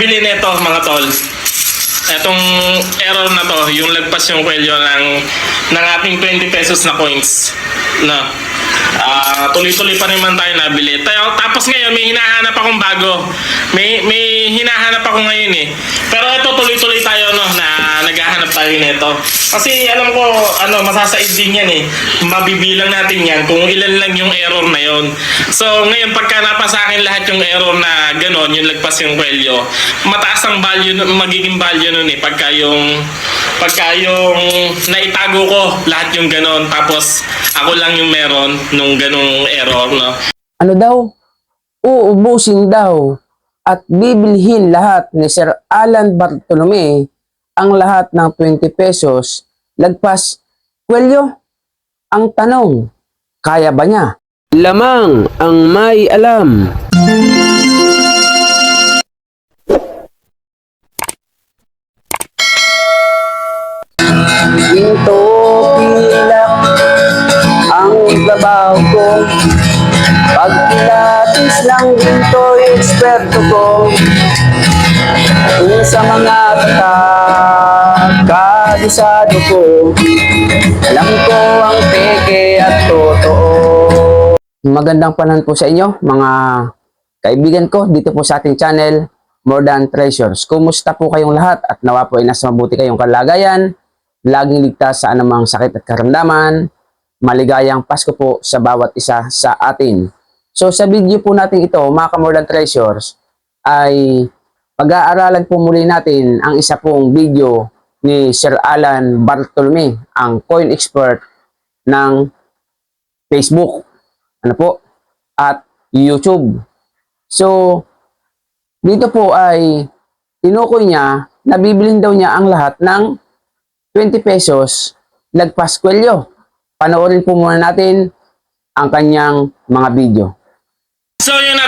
nabili nito mga tol. Etong error na to, yung lagpas yung kwelyo ng ating 20 pesos na coins. No. Tuloy-tuloy pa naman tayo nabili. Tapos ngayon may hinahanap akong bago. May hinahanap ako ngayon eh. Pero ito tuloy-tuloy tayo no na naghahanap tayo nito. Kasi alam ko masasaid din yan eh. Mabibilang natin yan kung ilan lang yung error na yon. So ngayon pagka napasa akin lahat yung error na ganon, yung lagpas yung kwelyo, mataas ang value, magiging value nun eh pagka yung naitago ko lahat yung ganon tapos ako lang yung meron nung ganong error, no? Ano daw? Uubusin daw at bibilhin lahat ni Sir Alan Bartolome ang lahat ng 20 pesos lagpas kwelyo. Ang tanong, kaya ba niya? Lamang ang may alam. Ginto pilak ang babaw ko, pag pilatis ng ginto eksperto ko, kung sa mga kabisado ko, alam ko ang peke at totoo. Magandang panahon po sa inyo mga kaibigan ko dito po sa ating channel More Than Treasures. Kumusta po kayong lahat at nawa po ay nasa mabuti kayong kalagayan, laging ligtas sa anumang sakit at karamdaman. Maligayang Pasko po sa bawat isa sa atin. So sa video po natin ito mga ka-More Than Treasures ay pag-aaralan po muli natin ang isa pong video ni Sir Alan Bartolome, ang coin expert ng Facebook at YouTube. So dito po ay tinukoy niya na bibilhin daw niya ang lahat ng 20 pesos lagpas kwelyo. Panoorin po muna natin ang kanyang mga video. So yun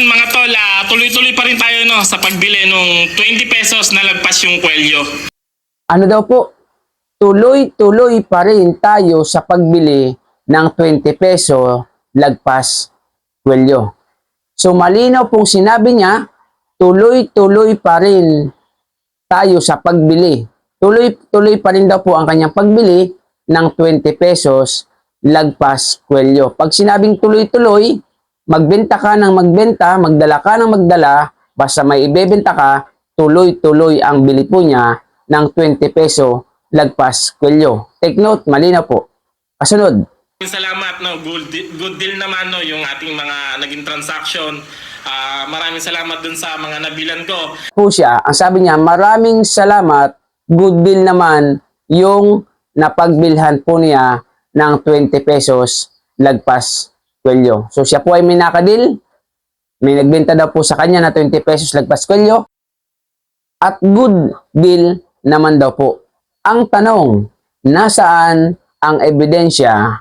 mga tol, tuloy-tuloy pa rin tayo no sa pagbili nung 20 pesos na lagpas yung kwelyo. Ano daw po? Tuloy-tuloy pa rin tayo sa pagbili ng 20 peso lagpas kwelyo. So malinaw pong sinabi niya, tuloy-tuloy pa rin tayo sa pagbili. Tuloy-tuloy pa rin daw po ang kanyang pagbili ng 20 pesos lagpas kwelyo. Pag sinabing tuloy-tuloy, magbenta ka ng magbenta, magdala ka ng magdala, basta may ibebenta ka, tuloy-tuloy ang bili po niya ng 20 peso lagpas kwelyo. Take note, malinaw po. Kasunod. Salamat no, good deal naman no yung ating mga naging transaction. Maraming salamat dun sa mga nabilan ko. Po siya, ang sabi niya, maraming salamat, good deal naman yung napagbilhan po niya ng 20 pesos lagpas kwelyo. So siya po ay may nakadil, may nagbenta daw po sa kanya na 20 pesos lagpas kwelyo at good deal naman daw po. Ang tanong, nasaan ang ebidensya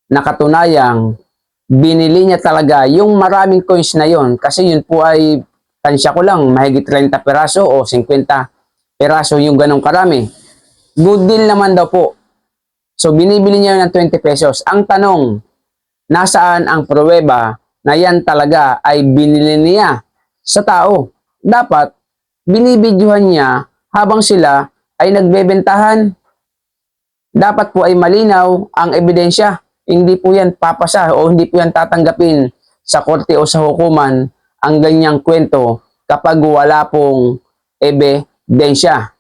na katunayang binili niya talaga yung maraming coins na yon? Kasi yun po ay, tansya ko lang, mahigit 30 peraso o 50 peraso yung ganong karami. Good deal naman daw po. So binibili niya ng 20 pesos. Ang tanong, nasaan ang pruweba na yan talaga ay binili niya sa tao? Dapat binibidyohan niya habang sila ay nagbebentahan. Dapat po ay malinaw ang ebidensya. Hindi po yan papasa o hindi po yan tatanggapin sa korte o sa hukuman ang ganyang kwento kapag wala pong ebidensya.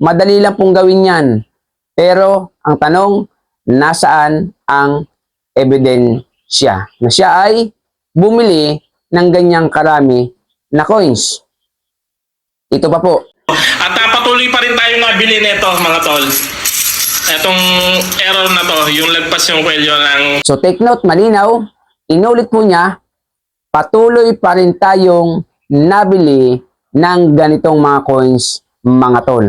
Madali lang pong gawin yan. Pero ang tanong, nasaan ang ebidensya na siya ay bumili ng ganyang karami na coins? Ito pa po. At patuloy pa rin tayo nabili nito mga tol. Etong error na to, yung lagpas yung kwelyo ng... So take note, malinaw, inulit po niya, patuloy pa rin tayong nabili ng ganitong mga coins mga tol.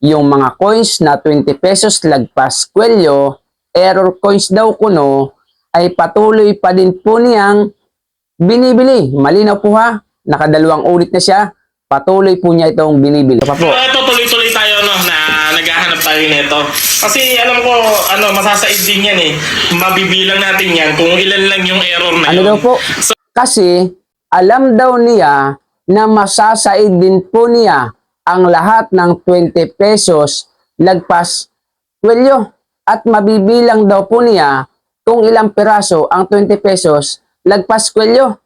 Yung mga coins na 20 pesos lagpas kwelyo, error coins daw kuno, ay patuloy pa din po niyang binibili. Malinaw po ha, nakadalawang ulit na siya, patuloy po niya itong binibili. Pa po. Ito tuloy-tuloy tayo no na naghahanap tayo nito. Kasi alam ko masasaid din yan eh. Mabibilang natin yan kung ilan lang yung error na Ano yun. daw po? So, kasi alam daw niya na masasaid din po niya ang lahat ng 20 pesos lagpas kwelyo at mabibilang daw po niya kung ilang piraso ang 20 pesos lagpas kwelyo.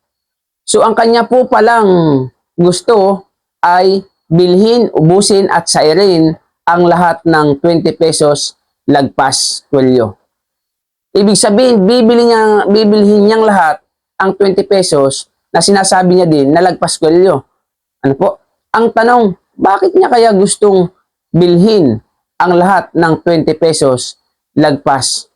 So ang kanya po palang gusto ay bilhin, ubusin at sairin ang lahat ng 20 pesos lagpas kwelyo. Ibig sabihin, bibilhin niyang lahat ang 20 pesos na sinasabi niya din na lagpas kwelyo. Ano po? Ang tanong, bakit niya kaya gustong bilhin ang lahat ng 20 pesos lagpas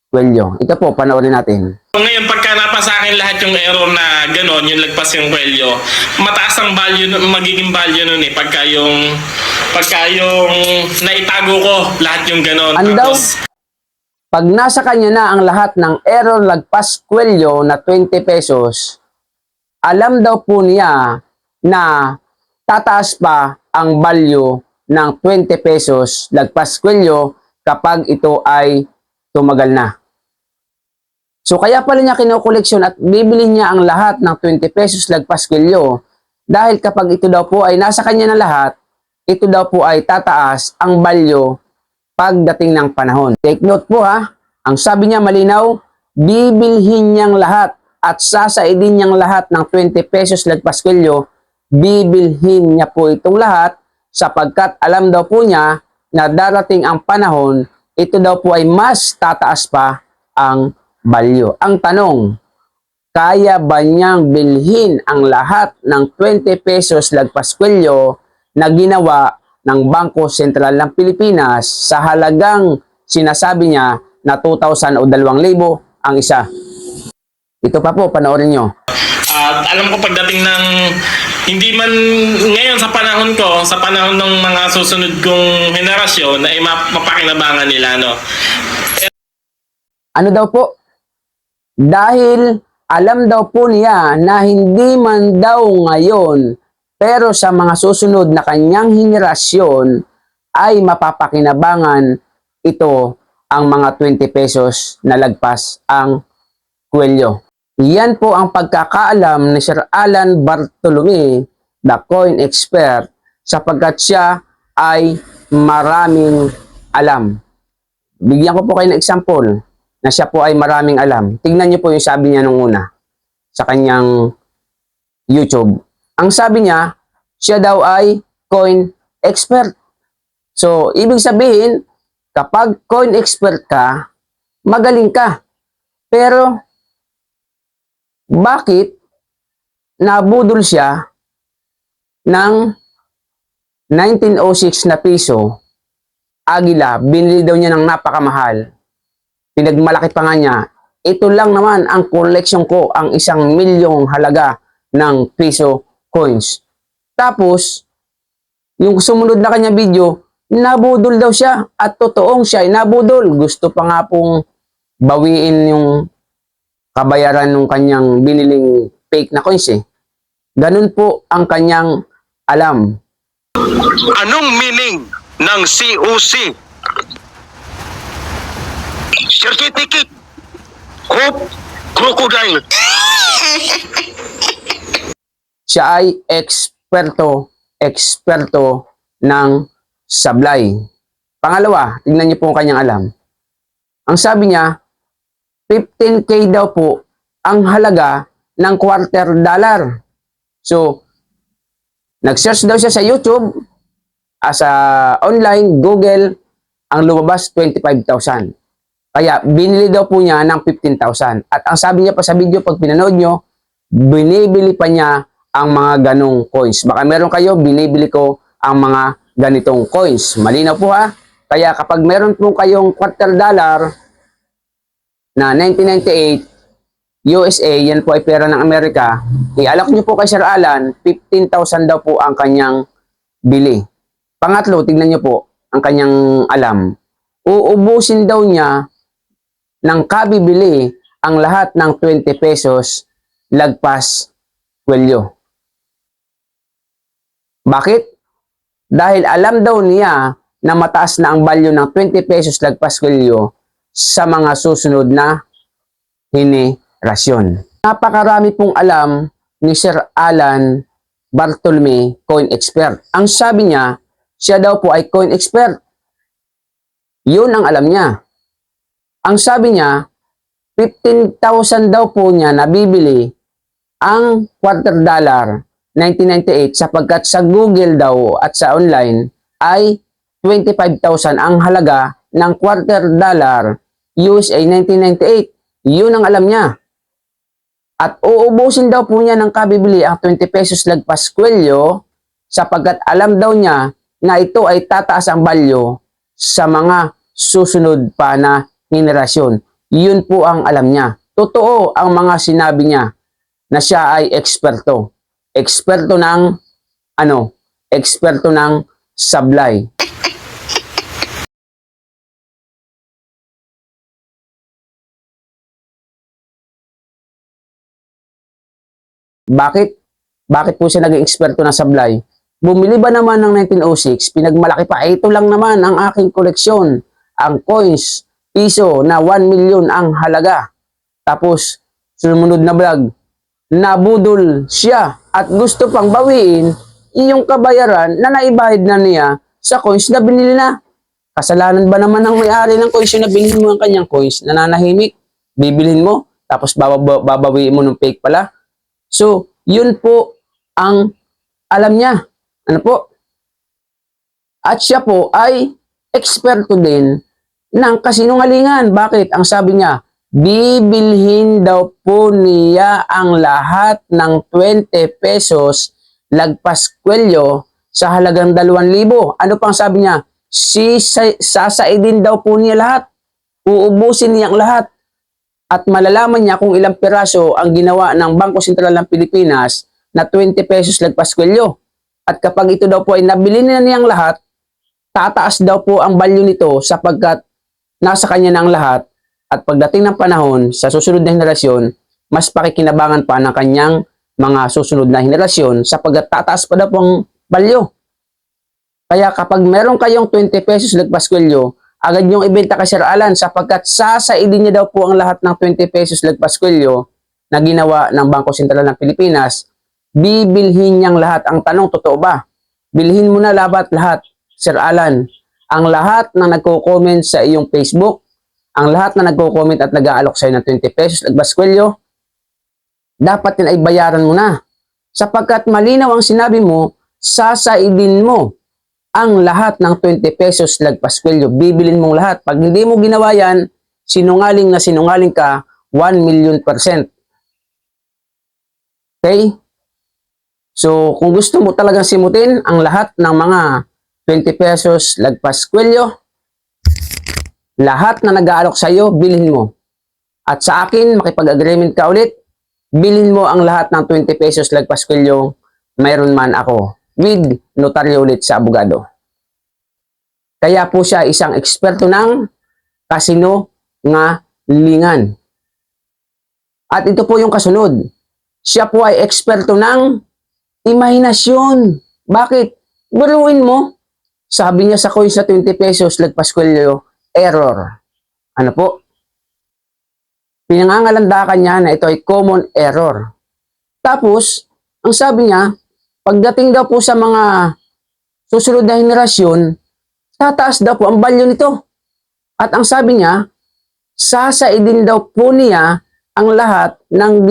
kwelyo? Ito po, panoorin natin. Ngayon, pagka napasa akin lahat yung error na gano'n, yung lagpas yung kwelyo, mataas ang value, magiging value nun eh, pagka yung naitago ko lahat yung gano'n. Ano daw? Pag nasa kanya na ang lahat ng error lagpas kwelyo na 20 pesos, alam daw po niya na tataas pa ang value ng 20 pesos lagpas kwelyo kapag ito ay tumagal na. So kaya pala niya kinokoleksyon at bibili niya ang lahat ng 20 pesos lagpas kwelyo dahil kapag ito daw po ay nasa kanya na lahat, ito daw po ay tataas ang value pagdating ng panahon. Take note po ha, ang sabi niya malinaw, bibilhin niyang lahat at sasaidin niyang lahat ng 20 pesos lagpas kwelyo, bibilhin niya po itong lahat sapagkat alam daw po niya na darating ang panahon, ito daw po ay mas tataas pa ang value. Ang tanong, kaya ba niyang bilhin ang lahat ng 20 pesos lagpas kwelyo na ginawa ng Bangko Sentral ng Pilipinas sa halagang sinasabi niya na 2,000 o 2,000 ang isa? Ito pa po, panoorin nyo. At alam ko pagdating ng, hindi man ngayon sa panahon ko, sa panahon ng mga susunod kong henerasyon, ay mapakinabangan nila, no? Ano daw po? Dahil alam daw po niya na hindi man daw ngayon, pero sa mga susunod na kanyang henerasyon ay mapapakinabangan ito ang mga 20 pesos na lagpas ang kwelyo. Yan po ang pagkakaalam ni Sir Alan Bartolome, the coin expert, sapagkat siya ay maraming alam. Bigyan ko po kayo ng example na siya po ay maraming alam. Tingnan niyo po yung sabi niya nung una sa kanyang YouTube. Ang sabi niya, siya daw ay coin expert. So, ibig sabihin, kapag coin expert ka, magaling ka. Pero, bakit nabudol siya ng 1906 na piso, agila, binili daw niya ng napakamahal. Pinagmalaki pa nga niya, ito lang naman ang collection ko, ang 1,000,000 halaga ng piso coins. Tapos, yung sumunod na kanya video, nabudol daw siya at totoong siya ay nabudol. Gusto pa nga pong bawiin yung kabayaran ng kanyang biniling fake na coins eh. Ganun po ang kanyang alam. Anong meaning ng COC? Certificate of Crocodile. Siya ay eksperto ng sablay. Pangalawa, tingnan niyo po ang kanyang alam. Ang sabi niya, 15K daw po ang halaga ng $250. So, nag-search daw siya sa YouTube, sa online, Google, ang lumabas 25,000. Kaya, binili daw po niya ng 15,000. At ang sabi niya pa sa video, pag pinanood nyo, binibili pa niya ang mga ganong coins. Baka meron kayo, binibili ko ang mga ganitong coins. Malinaw po ha. Kaya kapag meron po kayong $250 na 1998 USA, yan po ay pera ng Amerika, ialok nyo po kay Sir Alan, 15,000 daw po ang kanyang bili. Pangatlo, tignan nyo po ang kanyang alam. Uubusin daw niya ng kabibili ang lahat ng 20 pesos lagpas kwelyo. Bakit? Dahil alam daw niya na mataas na ang value ng 20 pesos lagpas kwelyo sa mga susunod na henerasyon. Napakarami pong alam ni Sir Alan Bartolome Coin Expert. Ang sabi niya, siya daw po ay coin expert. Yun ang alam niya. Ang sabi niya, 15,000 daw po niya nabibili ang quarter dollar 1998 sapagkat sa Google daw at sa online ay 25,000 ang halaga ng quarter dollar USA 1998. Yun ang alam niya. At uubusin daw po niya ng kabibili ang 20 pesos lagpas kwelyo sapagkat alam daw niya na ito ay tataas ang value sa mga susunod pa na henerasyon. Yun po ang alam niya. Totoo ang mga sinabi niya na siya ay eksperto. Eksperto ng eksperto ng sablay. Bakit? Bakit po siya naging eksperto ng sablay? Bumili ba naman ng 1906? Pinagmalaki pa. Ito lang naman ang aking koleksyon. Ang coins, piso na 1 million ang halaga. Tapos, sumunod na vlog, nabudol siya at gusto pang bawiin yung kabayaran na naibahid na niya sa coins na binili na. Kasalanan ba naman ng may-ari ng coins yung nabili mo ang kanyang coins? Nananahimik, bibilhin mo, tapos babawiin mo ng fake pala. So, yun po ang alam niya. Ano po? At siya po ay eksperto din ng kasinungalingan. Bakit? Ang sabi niya, bibilhin daw po niya ang lahat ng 20 pesos lagpas kwelyo sa halagang 2,000. Ano pang sabi niya? Sasaidin daw po niya lahat. Uubusin niya ang lahat. At malalaman niya kung ilang piraso ang ginawa ng Bangko Sentral ng Pilipinas na 20 pesos lagpas kwelyo. At kapag ito daw po ay nabili na niyang lahat, tataas daw po ang value nito sapagkat nasa kanya na ang lahat. At pagdating ng panahon sa susunod na henerasyon, mas pakikinabangan pa ng kanyang mga susunod na henerasyon sapagkat tataas pa daw po ang value. Kaya kapag meron kayong 20 pesos lagpas kwelyo, agad niyong ibenta kay Sir Alan sapagkat sasaidin niya daw po ang lahat ng 20 pesos lagpas kwelyo na ginawa ng Bangko Sentral ng Pilipinas. Bibilhin niyang lahat. Ang tanong, totoo ba? Bilhin mo na lahat, Sir Alan. Ang lahat na nagko-comment sa iyong Facebook, ang lahat na nagko-comment at nag-aalok sa'yo ng 20 pesos lagpas kwelyo, dapat din ay bayaran mo na. Sapagkat malinaw ang sinabi mo, sasaidin mo ang lahat ng 20 pesos lagpas kwelyo. Bibilin mong lahat. Pag hindi mo ginawa yan, sinungaling na sinungaling ka, 1,000,000%. Okay? So, kung gusto mo talagang simutin ang lahat ng mga 20 pesos lagpas kwelyo, lahat na nag-aalok sa iyo, bilhin mo. At sa akin, makipag-agreement ka ulit, bilhin mo ang lahat ng 20 pesos lagpas kwelyo, mayroon man ako, with notaryo ulit sa abogado. Kaya po siya isang eksperto ng kasinungalingan. At ito po yung kasunod. Siya po ay eksperto ng imahinasyon. Bakit? Buruin mo. Sabi niya sa coins na 20 pesos lagpas kwelyo, error. Ano po? Pinangangalandakan niya na ito ay common error. Tapos, ang sabi niya, pagdating daw po sa mga susunod na henerasyon, tataas daw po ang value nito. At ang sabi niya, sasaidin daw po niya ang lahat ng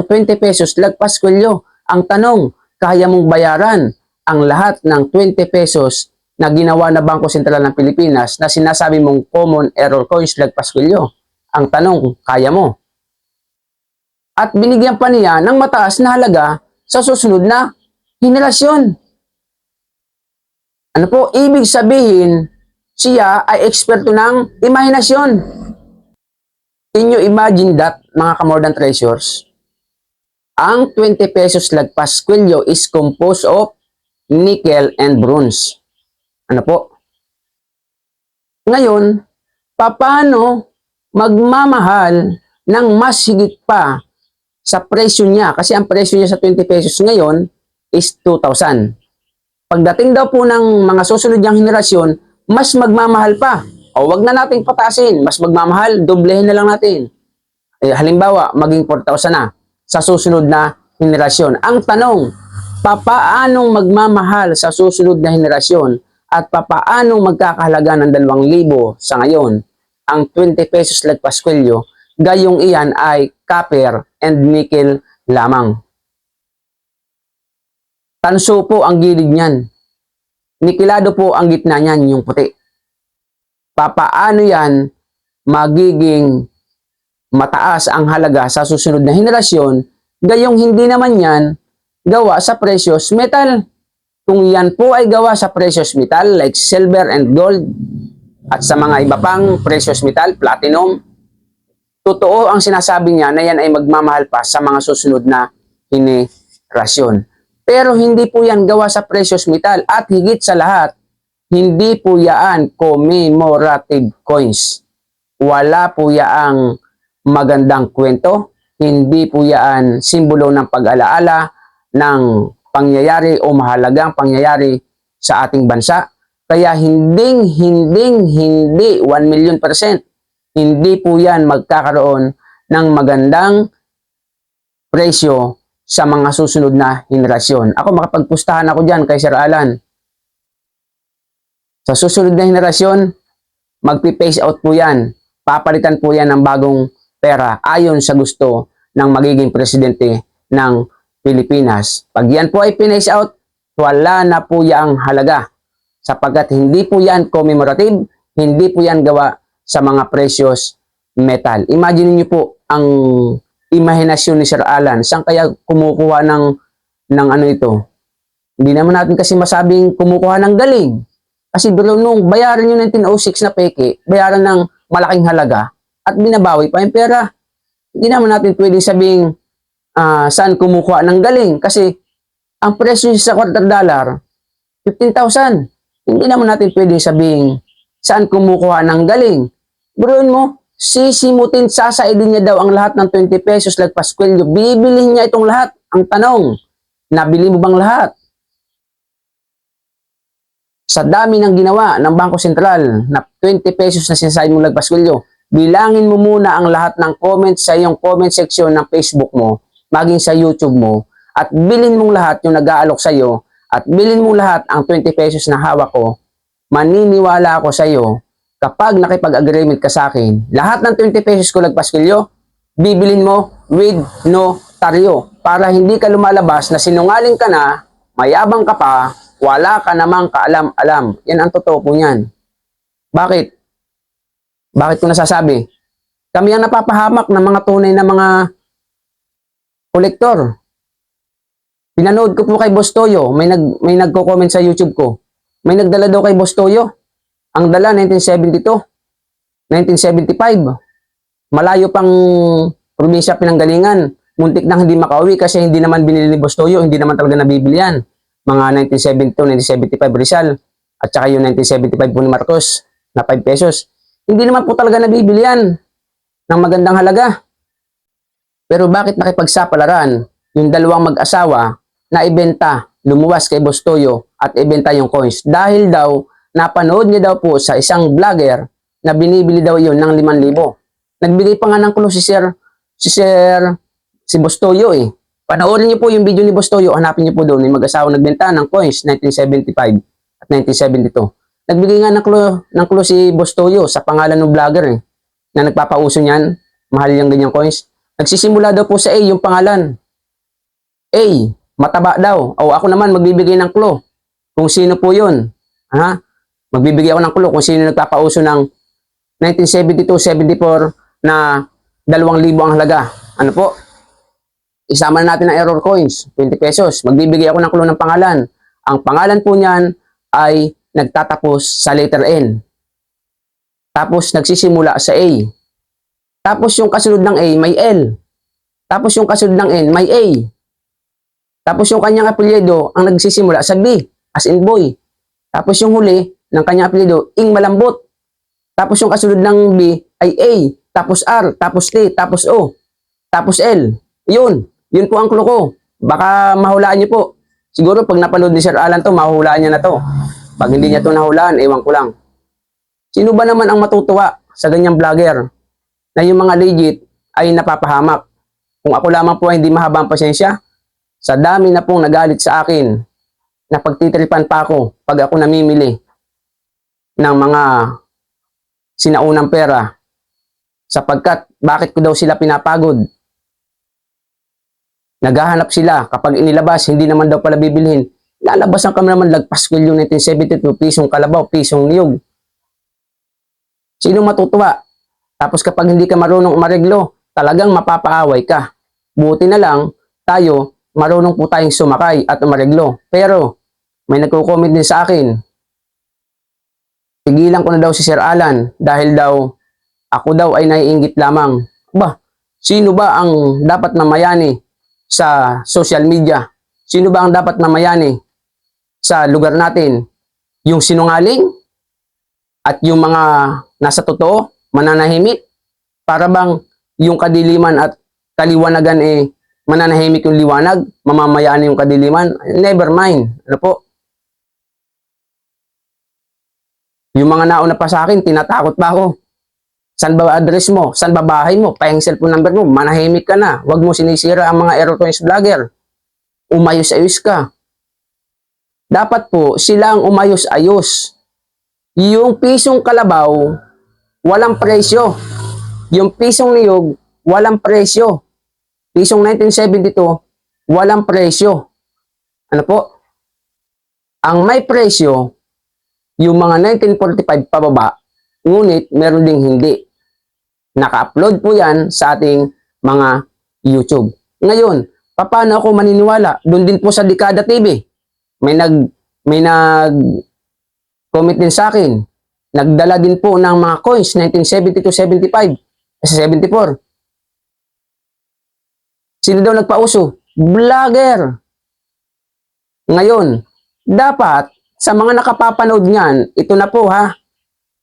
20 pesos lagpas kwelyo. Ang tanong, kaya mong bayaran ang lahat ng 20 pesos na ginawa na Bangko Sentral ng Pilipinas na sinasabi mong common error coins lagpas kwelyo? Ang tanong, kaya mo? At binigyan pa niya ng mataas na halaga sa susunod na henerasyon. Ano po? Ibig sabihin, siya ay eksperto ng imahinasyon. Can you imagine that, mga ka-more than treasures? Ang 20 pesos lagpas kwelyo is composed of nickel and bronze. Ano po? Ngayon, paano magmamahal ng mas higit pa sa presyo niya? Kasi ang presyo niya sa 20 pesos ngayon is 2,000. Pagdating daw po ng mga susunod niyang henerasyon, mas magmamahal pa. O wag na nating patasin, mas magmamahal, doblehin na lang natin. Halimbawa, maging 4,000 na sa susunod na henerasyon. Ang tanong, papaanong magmamahal sa susunod na henerasyon at papaanong magkakahalaga ng 2,000 sa ngayon ang 20 pesos lagpas kwelyo, gayong iyan ay copper and nickel lamang. Tanso po ang gilid niyan. Nikilado po ang gitna niyan, yung puti. Papaano yan magiging mataas ang halaga sa susunod na henerasyon, gayong hindi naman yan gawa sa precious metal. Kung yan po ay gawa sa precious metal like silver and gold at sa mga iba pang precious metal, platinum, totoo ang sinasabi niya na yan ay magmamahal pa sa mga susunod na henerasyon. Pero hindi po yan gawa sa precious metal at higit sa lahat, hindi po yan commemorative coins. Wala po yaang magandang kwento, hindi po yan simbolo ng pag-alaala ng pangyayari o mahalagang pangyayari sa ating bansa. Kaya hindi 1,000,000% hindi po yan magkakaroon ng magandang presyo sa mga susunod na henerasyon. Ako makapagpustahan ako dyan kay Sir Alan. Sa susunod na henerasyon, magpi-phase out po yan. Papalitan po yan ng bagong pera ayon sa gusto ng magiging presidente ng Pilipinas. Pag yan po ay pinace out, wala na po yang halaga. Sapagkat hindi po yan commemorative, hindi po yan gawa sa mga precious metal. Imagine niyo po ang imahinasyon ni Sir Alan. Saan kaya kumukuha ng ano ito? Hindi naman natin kasi masabing kumukuha ng galing. Kasi nung bayaran yung 1906 na peke, bayaran ng malaking halaga at binabawi pa yung pera. Hindi naman natin pwedeng sabing saan kumukuha ng galing. Kasi ang presyo sa $250, 15,000. Hindi naman natin pwedeng sabing saan kumukuha ng galing. Buruin mo, sisimutin, sasaidin niya daw ang lahat ng 20 pesos lagpas kwelyo. Bibilihin niya itong lahat. Ang tanong, nabili mo bang lahat? Sa dami ng ginawa ng Bangko Sentral na 20 pesos na sinasabi mong lagpas kwelyo, bilangin mo muna ang lahat ng comments sa iyong comment section ng Facebook mo, maging sa YouTube mo, at bilhin mong lahat yung nag-aalok sa iyo, at bilhin mong lahat ang 20 pesos na hawak ko. Maniniwala ako sa iyo, kapag nakipag-agreement ka sa akin, lahat ng 20 pesos ko lagpas kwelyo, bibilin mo with notaryo para hindi ka lumalabas na sinungaling ka na, mayabang ka pa, wala ka namang kaalam-alam. Yan ang totoo po niyan. Bakit? Bakit ko nasasabi? Kami ang napapahamak ng mga tunay na mga kolektor. Pinanood ko po kay Boss Toyo, may nagko-comment sa YouTube ko. May nagdala daw kay Boss Toyo. Ang dala 1972, 1975. Malayo pang probinsya pinanggalingan. Muntik nang hindi makauwi kasi hindi naman binili ni Boss Toyo, hindi naman talaga nabibili yan. Mga 1972, 1975 Rizal, at saka yung 1975 po ni Marcos na 5 pesos. Hindi naman po talaga nabibili yan ng magandang halaga. Pero bakit nakipagsapalaran yung dalawang mag-asawa na ibenta, lumuwas kay Boss Toyo at ibenta yung coins? Dahil daw, napanood niya daw po sa isang vlogger na binibili daw yun ng 5,000. Nagbigay pa nga ng clue si Boss Toyo eh. Panoorin niyo po yung video ni Boss Toyo, hanapin niyo po doon, yung mag-asawa nagbenta ng coins 1975 at 1972. Nagbigay nga ng clue si Boss Toyo sa pangalan ng vlogger eh, na nagpapauso niyan, mahal yung ganyang coins. Nagsisimula daw po sa A yung pangalan. A, mataba daw. O ako naman magbibigay ng clue kung sino po yun. Ha? Magbibigay ako ng clue kung sino nagpapauso ng 1972-74 na 2,000 ang halaga. Ano po? Isama na natin ang error coins, 20 pesos. Magbibigay ako ng clue ng pangalan. Ang pangalan po niyan ay nagtatapos sa letter N. Tapos nagsisimula sa A. Tapos yung kasunod ng A may L. Tapos yung kasunod ng N may A. Tapos yung kanyang apelyido ang nagsisimula sa B, as in boy. Tapos yung huli ng kanyang apelyido, ing malambot. Tapos yung kasunod ng B ay A, tapos R, tapos T, tapos O, tapos L. Yun po ang clue ko. Baka mahulaan niyo po. Siguro pag napanood ni Sir Alan to, mahulaan niya na to. Pag hindi niya to nahulaan, ewan ko lang. Sino ba naman ang matutuwa sa ganyang vlogger na yung mga legit ay napapahamak? Kung ako lamang po ay hindi mahaba ang pasensya, sa dami na pong nagalit sa akin na pagtitripan pa ako pag ako namimili ng mga sinaunang pera, sapagkat bakit ko daw sila pinapagod? Naghahanap sila kapag inilabas, hindi naman daw pala bibilhin. Lalabasan kami naman lagpas kwelyo 1972, pisong kalabaw, pisong niyog. Sino matutuwa? Tapos kapag hindi ka marunong umareglo, talagang mapapaaway ka. Buti na lang, tayo, marunong po tayong sumakay at umareglo. Pero, may nagko-comment din sa akin, tigilan ko na daw si Sir Alan dahil daw, ako daw ay naiinggit lamang. Ba, sino ba ang dapat mamayani sa social media? Sino ba ang dapat mamayani sa lugar natin? Yung sinungaling? At yung mga nasa totoo, mananahimik? Para bang yung kadiliman at kaliwanagan mananahimik yung liwanag, mamamayani yung kadiliman? Never mind. Ano po? Yung mga nauna pa sa akin, tinatakot pa ako. San ba address mo? San ba bahay mo? Pahing cellphone number mo? Manahimik ka na. Huwag mo sinisira ang mga Error Coins vlogger. Umayos-ayos ka. Dapat po sila ang umayos-ayos. Yung pisong kalabaw, walang presyo. Yung pisong niyog, walang presyo. Pisong 1972, walang presyo. Ano po? Ang may presyo, yung mga 1945 pababa, ngunit meron ding hindi. Naka-upload po yan sa ating mga YouTube. Ngayon, paano ako maniniwala? Doon din po sa Dekada TV. May nag-comment din sa akin. Nagdala din po ng mga coins 1970 to 74. Sino daw nagpauso? Vlogger. Ngayon, dapat sa mga nakapapanood niyan, ito na po ha,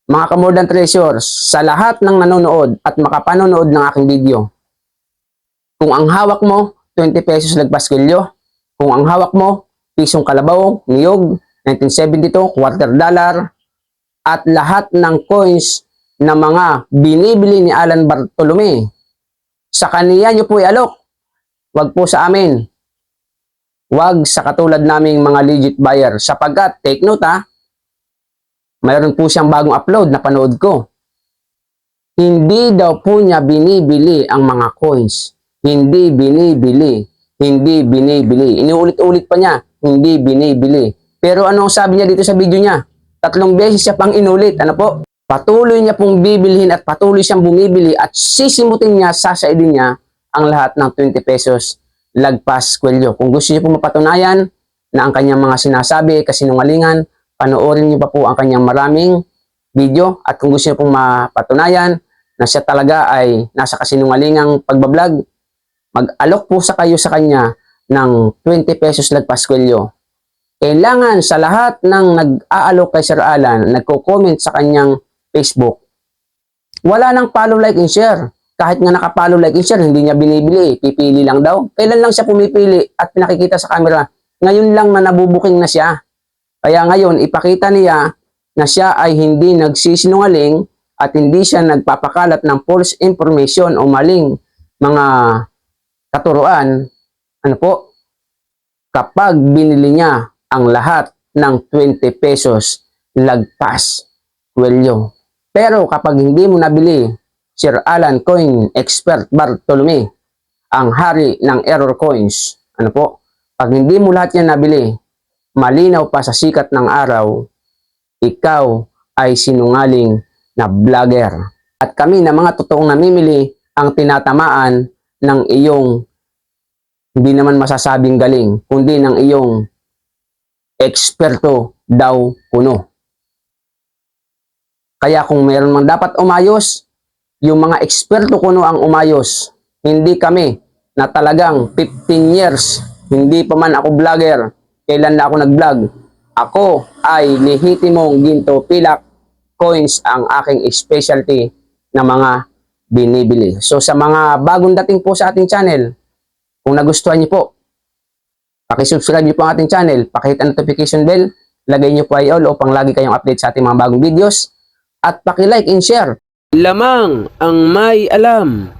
mga ka-more than treasures, sa lahat ng nanonood at makapanonood ng aking video. Kung ang hawak mo, 20 pesos lagpas kilyo. Kung ang hawak mo, pisong kalabaw, niyog, 1972, $quarter, at lahat ng coins na mga binibili ni Alan Bartolome, sa kaniya nyo po ialok. Wag po sa amin. Wag sa katulad naming mga legit buyer. Sapagkat, take note ha, mayroon po siyang bagong upload na panood ko. Hindi daw po niya binibili ang mga coins. Hindi binibili. Hindi binibili. Inuulit-ulit pa niya, hindi binibili. Pero ano ang sabi niya dito sa video niya? 3 beses siya pang inulit. Ano po? Patuloy niya pong bibilhin at patuloy siyang bumibili at sisimutin niya, sasaidin niya ang lahat ng 20 pesos lagpas kwelyo. Kung gusto niyo po mapatunayan na ang kanyang mga sinasabi kasinungalingan, panoorin niyo pa po ang kanyang maraming video. At kung gusto niyo pong mapatunayan na siya talaga ay nasa kasinungalingang pagbablog, mag-alok po sa kayo sa kanya ng 20 pesos lagpas kwelyo. Kailangan sa lahat ng nag-aalok kay Sir Alan, nagko-comment sa kanyang Facebook, wala nang follow, like, and share. Kahit nga nakapalo, like, and share, hindi niya binibili. Pipili lang daw. Kailan lang siya pumipili at pinakikita sa camera? Ngayon lang na nabubuking na siya. Kaya ngayon, ipakita niya na siya ay hindi nagsisinungaling at hindi siya nagpapakalat ng false information o maling mga katuruan. Ano po? Kapag binili niya ang lahat ng 20 pesos lagpas kwelyo. Pero kapag hindi mo nabili, Sir Alan Coin Expert Bartolome, ang hari ng Error Coins, ano po? Pag hindi mo lahat yan nabili, malinaw pa sa sikat ng araw, ikaw ay sinungaling na vlogger. At kami na mga totoong namimili ang tinatamaan ng iyong hindi naman masasabing galing, kundi ng iyong eksperto daw kuno. Kaya kung meron mang dapat umayos, yung mga eksperto kuno ang umayos. Hindi kami na talagang 15 years, hindi pa man ako vlogger, kailan na ako nag-vlog. Ako ay lehitimong ginto pilak coins ang aking specialty na mga binibili. So sa mga bagong dating po sa ating channel, kung nagustuhan niyo po, pakisubscribe niyo po ang ating channel, pakihit ang notification bell, lagay niyo po ay all upang lagi kayong update sa ating mga bagong videos, at paki-like and share. Lamang ang may alam.